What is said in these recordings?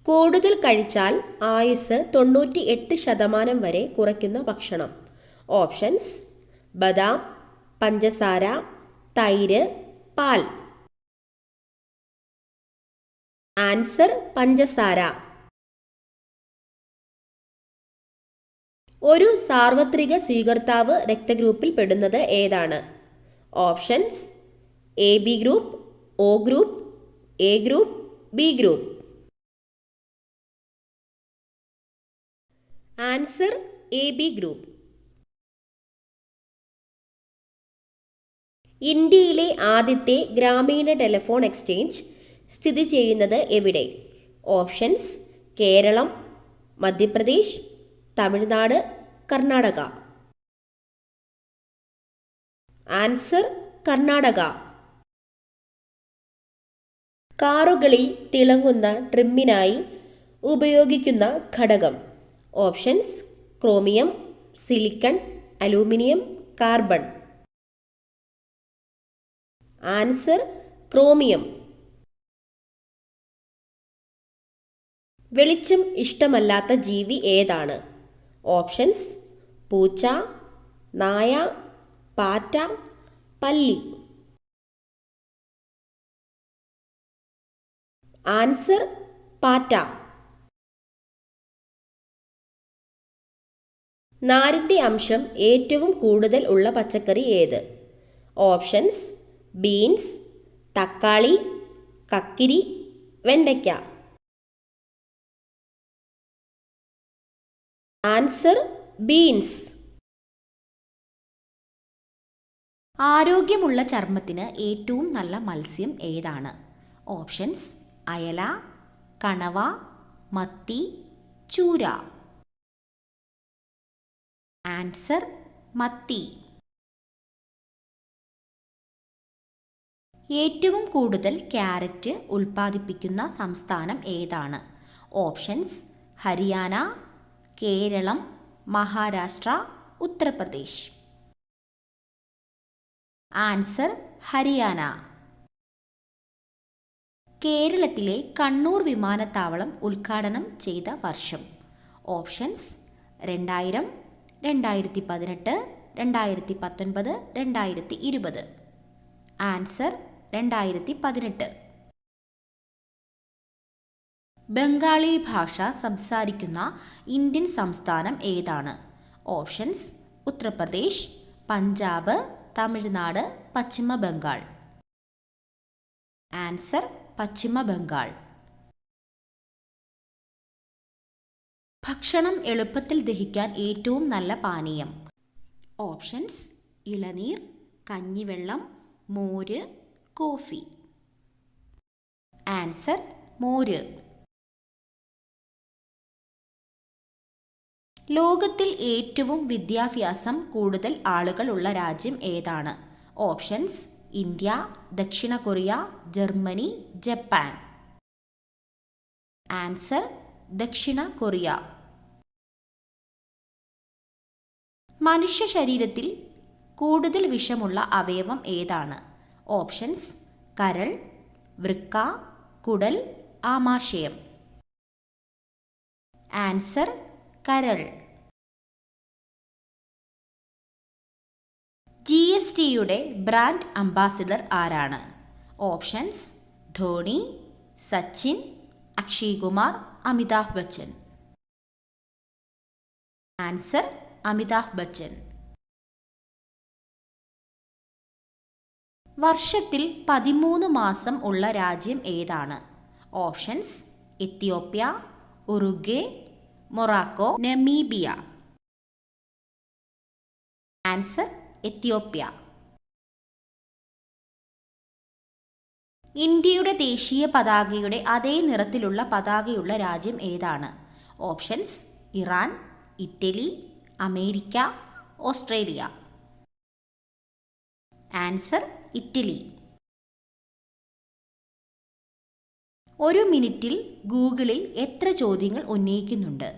കൂടുതൽ കഴിച്ചാൽ ആയുസ് 98% വരെ കുറയ്ക്കുന്ന ഭക്ഷണം. ഓപ്ഷൻസ്: ബദാം, പഞ്ചസാര, തൈര്, പാൽ. ആൻസർ: പഞ്ചസാര. ഒരു സാർവത്രിക സ്വീകർത്താവ് രക്തഗ്രൂപ്പിൽ പെടുന്നത് ഏതാണ്? Options: A B group, O group, A group, B group. Answer: A B group. ഇന്ത്യയിലെ ആദ്യത്തെ ഗ്രാമീണ ടെലിഫോൺ എക്സ്ചേഞ്ച് സ്ഥിതി ചെയ്യുന്നത് എവിടെ? ഓപ്ഷൻസ്: കേരളം, മധ്യപ്രദേശ്, തമിഴ്നാട്, കർണാടക. ആൻസർ: കർണാടക. കാറുകളിൽ തിളങ്ങുന്ന ട്രിമ്മിനായി ഉപയോഗിക്കുന്ന ഘടകം. Options: chromium, silicon, aluminium, carbon. Answer: chromium. വെളിച്ചം ഇഷ്ടമല്ലാത്ത ജീവി ഏതാണ്? ഓപ്ഷൻസ്: പൂച്ച, നായ, പാറ്റ, പല്ലി. ആൻസർ: പാറ്റ. നാരിൻ്റെ അംശം ഏറ്റവും കൂടുതൽ ഉള്ള പച്ചക്കറി ഏത്? ഓപ്ഷൻസ്: ബീൻസ്, തക്കാളി, കക്കിരി, വെണ്ടയ്ക്ക. Answer: beans. ആരോഗ്യമുള്ള ചർമ്മത്തിന് ഏറ്റവും നല്ല മത്സ്യം ഏതാണ്? ഓപ്ഷൻസ്: അയല, കണവ, മത്തി, ചൂര. ആൻസർ: മത്തി. ഏറ്റവും കൂടുതൽ ക്യാരറ്റ് ഉൽപ്പാദിപ്പിക്കുന്ന സംസ്ഥാനം ഏതാണ്? ഓപ്ഷൻസ്: ഹരിയാന, കേരളം, മഹാരാഷ്ട്ര, ഉത്തർപ്രദേശ്. ആൻസർ: ഹരിയാന. കേരളത്തിലെ കണ്ണൂർ വിമാനത്താവളം ഉദ്ഘാടനം ചെയ്ത വർഷം. ഓപ്ഷൻസ്: 2000, 2018, 2019, 2020. ആൻസർ: 2018. ബംഗാളി ഭാഷ സംസാരിക്കുന്ന ഇന്ത്യൻ സംസ്ഥാനം ഏതാണ്? ഓപ്ഷൻസ്: ഉത്തർപ്രദേശ്, പഞ്ചാബ്, തമിഴ്നാട്, പശ്ചിമ ബംഗാൾ. ആൻസർ: പശ്ചിമ ബംഗാൾ. ഭക്ഷണം എളുപ്പത്തിൽ ദഹിക്കാൻ ഏറ്റവും നല്ല പാനീയം. ഓപ്ഷൻസ്: ഇളനീർ, കഞ്ഞിവെള്ളം, മോര്, കോഫി. ആൻസർ: മോര്. ലോകത്തിൽ ഏറ്റവും വിദ്യാഭ്യാസം കൂടുതൽ ആളുകളുള്ള രാജ്യം ഏതാണ്? ഓപ്ഷൻസ്: ഇന്ത്യ, ദക്ഷിണ കൊറിയ, ജർമ്മനി, ജപ്പാൻ. ആൻസർ: ദക്ഷിണ കൊറിയ. മനുഷ്യ ശരീരത്തിൽ കൂടുതൽ വിഷമുള്ള അവയവം ഏതാണ്? ഓപ്ഷൻസ്: കരൾ, വൃക്ക, കുടൽ, ആമാശയം. ആൻസർ: കരൾ. GSTയുടെ ബ്രാൻഡ് അംബാസിഡർ ആരാണ്? ഓപ്ഷൻസ്: ധോണി, സച്ചിൻ, അക്ഷയ് കുമാർ, അമിതാഭ് ബച്ചൻ. ആൻസർ: അമിതാഭ് ബച്ചൻ. വർഷത്തിൽ 13 മാസം ഉള്ള രാജ്യം ഏതാണ്? Options: Ethiopia, Uruguay, Morocco, Namibia. Answer: Ethiopia. ഇന്ത്യയുടെ ദേശീയ പതാകയുടെ അതേ നിറത്തിലുള്ള പതാകയുള്ള രാജ്യം ഏതാണ്? Options: Iran, Italy, America, Australia. Answer: Italy. ഒരു മിനിറ്റിൽ ഗൂഗിളിൽ എത്ര ചോദ്യങ്ങൾ ഉന്നയിക്കുന്നുണ്ട്?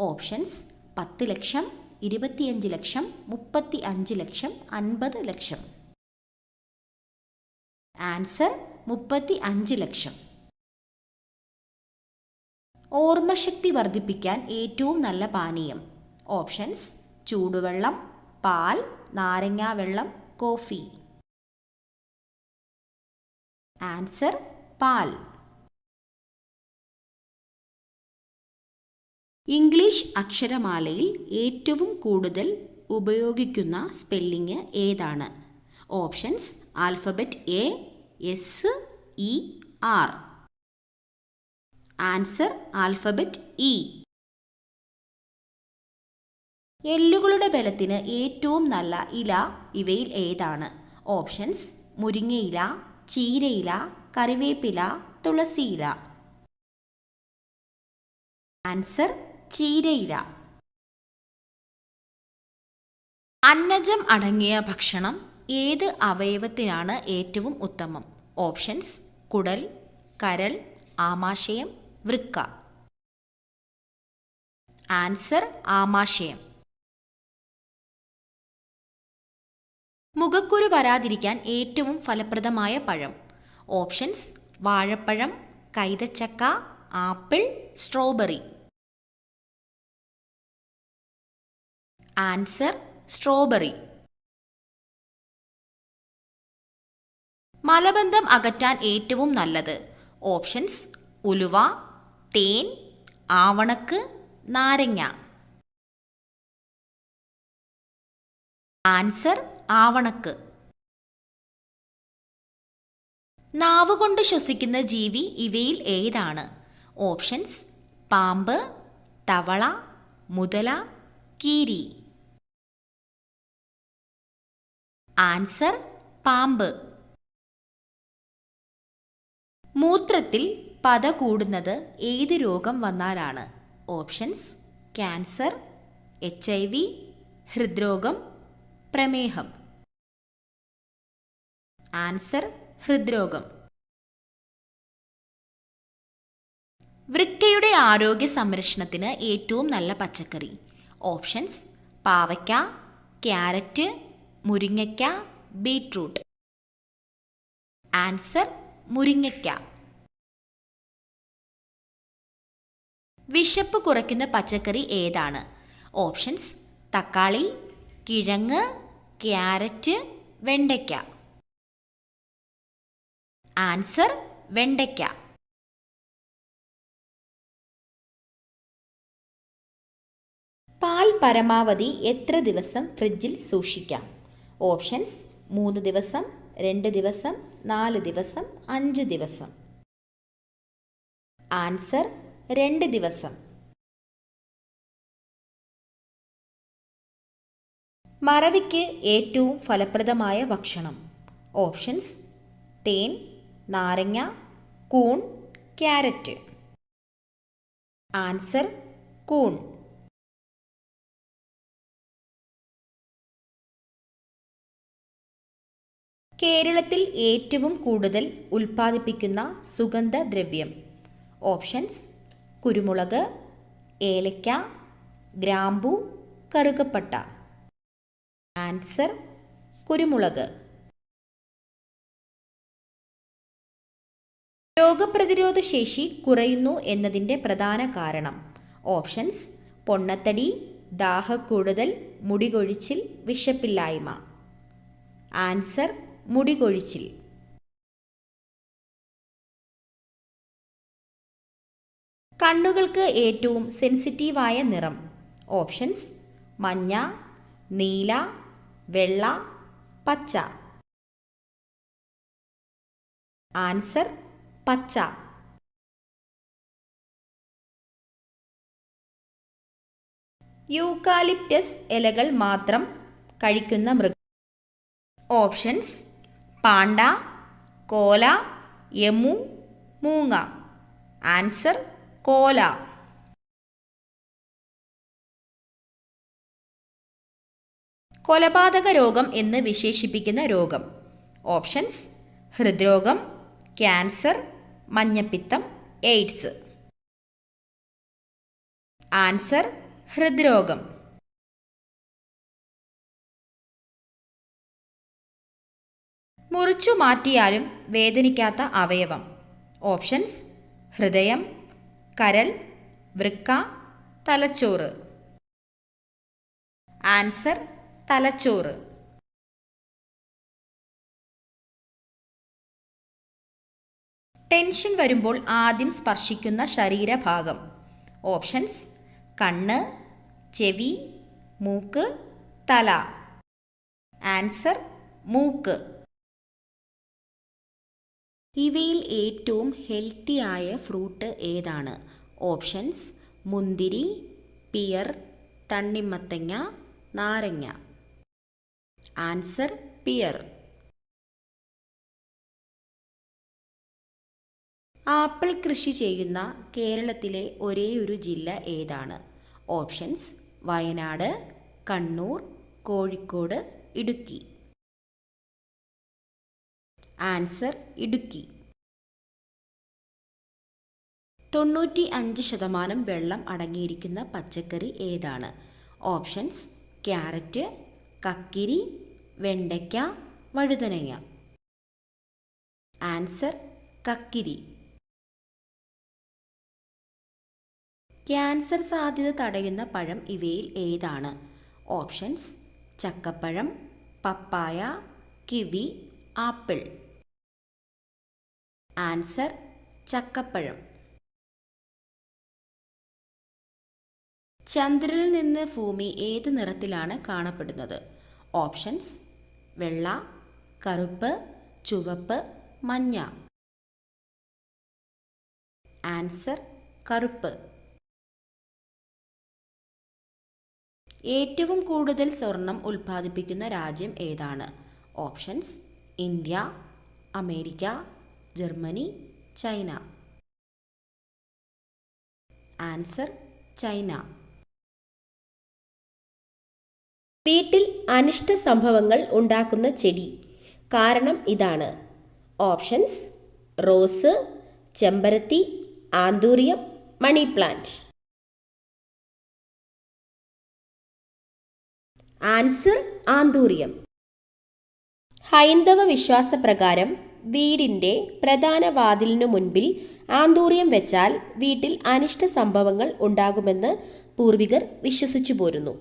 ഓപ്ഷൻസ്: 10 ലക്ഷം, 25 ലക്ഷം, 35 ലക്ഷം, 50 ലക്ഷം. ആൻസർ: 35 ലക്ഷം. ഓർമ്മശക്തി വർദ്ധിപ്പിക്കാൻ ഏറ്റവും നല്ല പാനീയം. ഓപ്ഷൻസ്: ചൂടുവെള്ളം, പാൽ, നാരങ്ങാവെള്ളം, കോഫി. ആൻസർ: പാൽ. ഇംഗ്ലീഷ് അക്ഷരമാലയിൽ ഏറ്റവും കൂടുതൽ ഉപയോഗിക്കുന്ന സ്പെല്ലിംഗ് ഏതാണ്? Options: alphabet A, S, E, R. Answer: alphabet E. എല്ലുകളുടെ ബലത്തിന് ഏറ്റവും നല്ല ഇല ഇവയിൽ ഏതാണ്? ഓപ്ഷൻസ്: മുരിങ്ങയില, ചീരയില, കറിവേപ്പില, തുളസിയില. ആൻസർ: ചീരയില. അന്നജം അടങ്ങിയ ഭക്ഷണം ഏത് അവയവത്തിനാണ് ഏറ്റവും ഉത്തമം? ഓപ്ഷൻസ്: കുടൽ, കരൾ, ആമാശയം, വൃക്ക. ആൻസർ: ആമാശയം. മുഖക്കുരു വരാതിരിക്കാൻ ഏറ്റവും ഫലപ്രദമായ പഴം. ഓപ്ഷൻസ്: വാഴപ്പഴം, കൈതച്ചക്ക, ആപ്പിൾ, സ്ട്രോബെറി. Answer: strawberry. മലബന്ധം അകറ്റാൻ ഏറ്റവും നല്ലത്. ഓപ്ഷൻസ്: ഉലുവ, തേൻ, ആവണക്ക്, നാരങ്ങ. ആൻസർ: ആവണക്ക്. നാവുകൊണ്ട് ശ്വസിക്കുന്ന ജീവി ഇവയിൽ ഏതാണ്? ഓപ്ഷൻസ്: പാമ്പ്, തവള, മുതല, കീരി. ആൻസർ: പാമ്പ്. മൂത്രത്തിൽ പത കൂടുന്നത് ഏത് രോഗം വന്നാലാണ്? ഓപ്ഷൻസ്: ക്യാൻസർ, HIV, ഹൃദ്രോഗം, പ്രമേഹം. ആൻസർ: ഹൃദ്രോഗം. വൃക്കയുടെ ആരോഗ്യ സംരക്ഷണത്തിന് ഏറ്റവും നല്ല പച്ചക്കറി. ഓപ്ഷൻസ്: പാവയ്ക്ക, ക്യാരറ്റ്, മുരിങ്ങയ്ക്ക, ബീട്രൂട്ട്. ആൻസർ: മുരിങ്ങയ്ക്ക. വിശപ്പ് കുറയ്ക്കുന്ന പച്ചക്കറി ഏതാണ്? ഓപ്ഷൻസ്: തക്കാളി, കിഴങ്ങ്, ക്യാരറ്റ്, വെണ്ടയ്ക്ക. ആൻസർ: വെണ്ടയ്ക്ക. പാൽ പരമാവധി എത്ര ദിവസം ഫ്രിഡ്ജിൽ സൂക്ഷിക്കാം? ഓപ്ഷൻസ്: 3 ദിവസം, 2 ദിവസം, 4 ദിവസം, 5 ദിവസം. ആൻസർ: 2 ദിവസം. മറവിക്ക് ഏറ്റവും ഫലപ്രദമായ ഭക്ഷണം. ഓപ്ഷൻസ്: തേൻ, നാരങ്ങ, കൂൺ, ക്യാരറ്റ്. ആൻസർ: കൂൺ. കേരളത്തിൽ ഏറ്റവും കൂടുതൽ ഉൽപ്പാദിപ്പിക്കുന്ന സുഗന്ധദ്രവ്യം. ഓപ്ഷൻസ്: കുരുമുളക്, ഏലക്ക, ഗ്രാമ്പു, കറുകപ്പട്ട. ആൻസർ: കുരുമുളക്. രോഗപ്രതിരോധ ശേഷി കുറയുന്നു എന്നതിൻ്റെ പ്രധാന കാരണം. ഓപ്ഷൻസ്: പൊണ്ണത്തടി, ദാഹക്കൂടുതൽ, മുടികൊഴിച്ചിൽ, വിശപ്പില്ലായ്മ. ആൻസർ: മുടികൊഴിച്ചിൽ. കണ്ണുകൾക്ക് ഏറ്റവും സെൻസിറ്റീവായ നിറം. ഓപ്ഷൻസ്: മഞ്ഞ, നീല, വെള്ള, പച്ച. ആൻസർ: പച്ച. യൂക്കാലിപ്റ്റസ് ഇലകൾ മാത്രം കഴിക്കുന്ന മൃഗം. ഓപ്ഷൻസ്: പാണ്ട, കോല, യമു, മൂങ്ങ. ആൻസർ: കോല. കൊലപാതക രോഗം എന്ന് വിശേഷിപ്പിക്കുന്ന രോഗം. ഓപ്ഷൻസ്: ഹൃദ്രോഗം, ക്യാൻസർ, മഞ്ഞപ്പിത്തം, എയ്ഡ്സ്. ആൻസർ: ഹൃദ്രോഗം. മുറിച്ചു മാറ്റിയാലും വേദനിക്കാത്ത അവയവം. ഓപ്ഷൻസ്: ഹൃദയം, കരൾ, വൃക്ക, തലച്ചോറ്. ആൻസർ തലച്ചോറ്. ടെൻഷൻ വരുമ്പോൾ ആദ്യം സ്പർശിക്കുന്ന ശരീരഭാഗം. ഓപ്ഷൻസ്: കണ്ണ്, ചെവി, മൂക്ക്, തല. ആൻസർ മൂക്ക്. ഇവയിൽ ഏറ്റവും ഹെൽത്തിയായ ഫ്രൂട്ട് ഏതാണ്? ഓപ്ഷൻസ്: മുന്തിരി, പിയർ, തണ്ണിമത്തങ്ങ, നാരങ്ങ. Answer peer. ആപ്പിൾ കൃഷി ചെയ്യുന്ന കേരളത്തിലെ ഒരേയൊരു ജില്ല ഏതാണ്? ഓപ്ഷൻസ്: വയനാട്, കണ്ണൂർ, കോഴിക്കോട്, ഇടുക്കി. ആൻസർ ഇടുക്കി. 95% വെള്ളം അടങ്ങിയിരിക്കുന്ന പച്ചക്കറി ഏതാണ്? ഓപ്ഷൻസ്: ക്യാരറ്റ്, കക്കിരി, വെണ്ടയ്ക്ക, വഴുതനങ്ങ. ആൻസർ കക്കിരി. ക്യാൻസർ സാധ്യത തടയുന്ന പഴം ഇവയിൽ ഏതാണ്? ഓപ്ഷൻസ്: ചക്കപ്പഴം, പപ്പായ, കിവി, ആപ്പിൾ. ആൻസർ ചക്കപ്പഴം. ചന്ദ്രനിൽ നിന്ന് ഭൂമി ഏത് നിറത്തിലാണ് കാണപ്പെടുന്നത്? ഓപ്ഷൻസ്: വെള്ള, കറുപ്പ്, ചുവപ്പ്, മഞ്ഞ. ആൻസർ കറുപ്പ്. ഏറ്റവും കൂടുതൽ സ്വർണം ഉൽപ്പാദിപ്പിക്കുന്ന രാജ്യം ഏതാണ്? Options: India, America, Germany, China. Answer China. വീട്ടിൽ അനിഷ്ട സംഭവങ്ങൾ ഉണ്ടാക്കുന്ന ചെടി. കാരണം ഇതാണ്. ഓപ്ഷൻസ്: റോസ്, ചെമ്പരത്തി, anthurium, money plant. Answer anthurium. ഹൈന്ദവ വിശ്വാസപ്രകാരം വീടിൻ്റെ പ്രധാന വാതിലിനു മുൻപിൽ ആന്തൂറിയം വെച്ചാൽ വീട്ടിൽ അനിഷ്ട സംഭവങ്ങൾ ഉണ്ടാകുമെന്ന് പൂർവികർ വിശ്വസിച്ചു പോരുന്നു.